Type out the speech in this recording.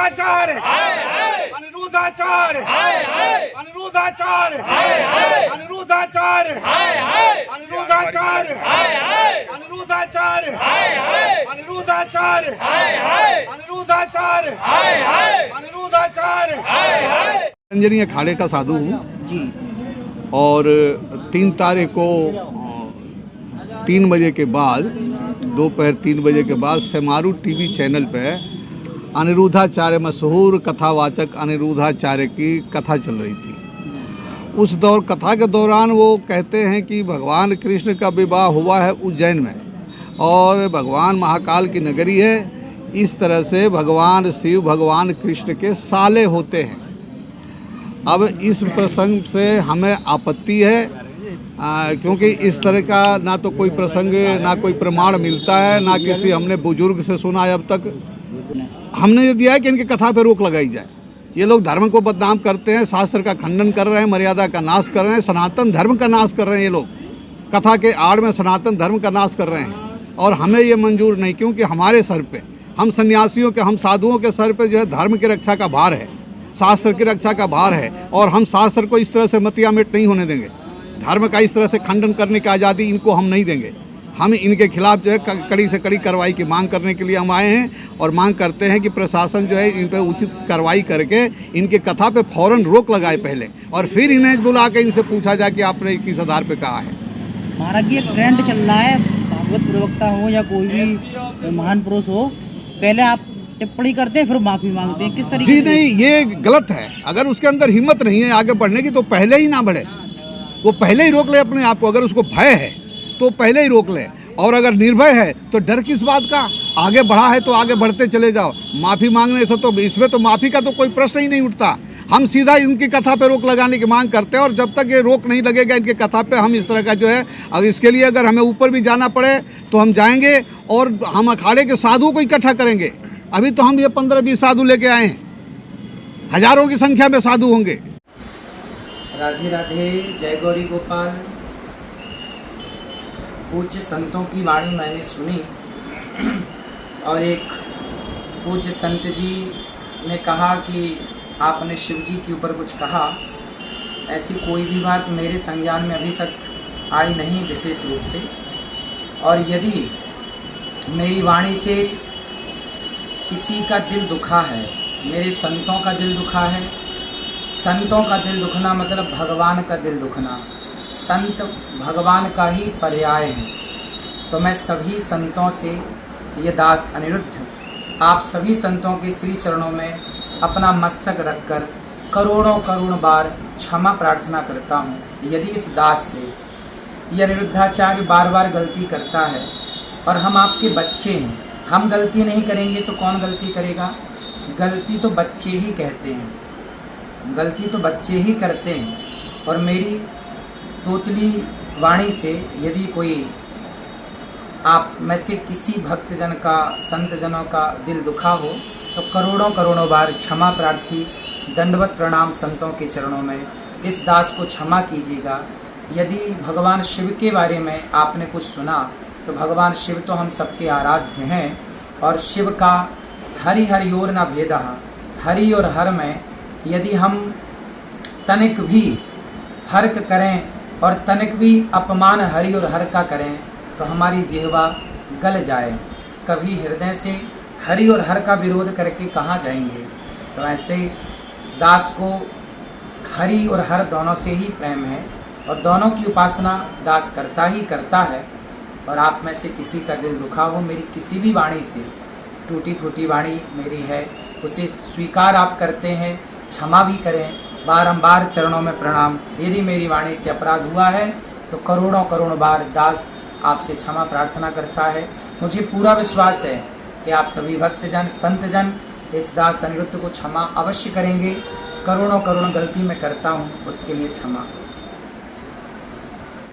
अनिरुद्धाचार्य अनिरुद्धाचार्य अनिरुद्धाचार्य अनिरुद्धाचार्य अनिरुद्धाचार्य अनिरुद्धाचार्य अनिरुद्धाचार्य अनिरुद्धाचार्य अनिरुद्धाचार्य। अंजनी अखाड़े का साधु हूँ और 3 तारीख को 3 बजे के बाद दोपहर 3 बजे के बाद सेमारू टीवी चैनल पे अनिरुद्धाचार्य मशहूर कथावाचक अनिरुद्धाचार्य की कथा चल रही थी। उस कथा के दौरान वो कहते हैं कि भगवान कृष्ण का विवाह हुआ है उज्जैन में और भगवान महाकाल की नगरी है। इस तरह से भगवान शिव भगवान कृष्ण के साले होते हैं। अब इस प्रसंग से हमें आपत्ति है क्योंकि इस तरह का ना तो कोई प्रसंग ना कोई प्रमाण मिलता है, ना किसी हमने बुजुर्ग से सुना है अब तक। हमने ये दिया है कि इनकी कथा पे रोक लगाई जाए। ये लोग धर्म को बदनाम करते हैं, शास्त्र का खंडन कर रहे हैं, मर्यादा का नाश कर रहे हैं, सनातन धर्म का नाश कर रहे हैं। ये लोग कथा के आड़ में सनातन धर्म का नाश कर रहे हैं और हमें ये मंजूर नहीं, क्योंकि हमारे सर पे, हम सन्यासियों के, हम साधुओं के सर पे जो है धर्म की रक्षा का भार है, शास्त्र की रक्षा का भार है और हम शास्त्र को इस तरह से मतियामेट नहीं होने देंगे। धर्म का इस तरह से खंडन करने की आज़ादी इनको हम नहीं देंगे। हम इनके खिलाफ जो है कड़ी से कड़ी कार्रवाई की मांग करने के लिए हम आए हैं और मांग करते हैं कि प्रशासन जो है इन पर उचित कार्रवाई करके इनकी कथा पे फौरन रोक लगाए पहले, और फिर इन्हें बुला के इनसे पूछा जाए कि आपने किस आधार पे कहा है। महाराज जी, एक ट्रेंड चल रहा है, भागवत प्रवक्ता हो या कोई भी महान पुरुष हो, पहले आप टिप्पणी करते हैं फिर माफी मांगते हैं, किस तरीके? जी नहीं, ये गलत है। अगर उसके अंदर हिम्मत नहीं है आगे बढ़ने की तो पहले ही ना बढ़े, वो पहले ही रोक ले अपने आप को। अगर उसको भय है तो पहले ही रोक ले, और अगर निर्भय है तो डर किस बात का? आगे बढ़ा है तो आगे बढ़ते चले जाओ। माफ़ी मांगने से तो इसमें तो माफ़ी का तो कोई प्रश्न ही नहीं उठता। हम सीधा इनकी कथा पे रोक लगाने की मांग करते हैं और जब तक ये रोक नहीं लगेगा इनकी कथा पे, हम इस तरह का जो है, अगर इसके लिए अगर हमें ऊपर भी जाना पड़े तो हम जाएंगे और हम अखाड़े के साधुओं को इकट्ठा करेंगे। अभी तो हम ये 15-20 साधु लेके आए हैं, हजारों की संख्या में साधु होंगे। राधे राधे, जय गौरी गोपाल। पूज्य संतों की वाणी मैंने सुनी और एक पूज्य संत जी ने कहा कि आपने शिव जी के ऊपर कुछ कहा। ऐसी कोई भी बात मेरे संज्ञान में अभी तक आई नहीं विशेष रूप से, और यदि मेरी वाणी से किसी का दिल दुखा है, मेरे संतों का दिल दुखा है, संतों का दिल दुखना मतलब भगवान का दिल दुखना, संत भगवान का ही पर्याय है, तो मैं सभी संतों से, ये दास अनिरुद्ध आप सभी संतों के श्री चरणों में अपना मस्तक रखकर करोड़ों करोड़ बार क्षमा प्रार्थना करता हूँ। यदि इस दास से ये अनिरुद्धाचार्य बार बार गलती करता है और हम आपके बच्चे हैं, हम गलती नहीं करेंगे तो कौन गलती करेगा? गलती तो बच्चे ही कहते हैं, गलती तो बच्चे ही करते हैं। और मेरी तोतली वाणी से यदि कोई आप में से किसी भक्तजन का, संतजनों का दिल दुखा हो तो करोड़ों करोड़ों बार क्षमा प्रार्थी दंडवत प्रणाम संतों के चरणों में इस दास को क्षमा कीजिएगा। यदि भगवान शिव के बारे में आपने कुछ सुना तो भगवान शिव तो हम सबके आराध्य हैं, और शिव का हरि हरियोर न भेदः, हरि और हर में यदि हम तनिक भी फर्क करें और तनिक भी अपमान हरि और हर का करें तो हमारी जिह्वा गल जाए। कभी हृदय से हरि और हर का विरोध करके कहाँ जाएंगे? तो ऐसे दास को हरि और हर दोनों से ही प्रेम है और दोनों की उपासना दास करता ही करता है। और आप में से किसी का दिल दुखा हो, मेरी किसी भी वाणी से, टूटी फूटी वाणी मेरी है, उसे स्वीकार आप करते हैं, क्षमा भी करें, बारंबार चरणों में प्रणाम। यदि मेरी वाणी से अपराध हुआ है तो करोड़ों करोड़ बार दास आपसे क्षमा प्रार्थना करता है। मुझे पूरा विश्वास है कि आप सभी भक्तजन, संतजन इस दास अनिरुद्ध को क्षमा अवश्य करेंगे। करोड़ों करोड़ गलती मैं करता हूँ, उसके लिए क्षमा।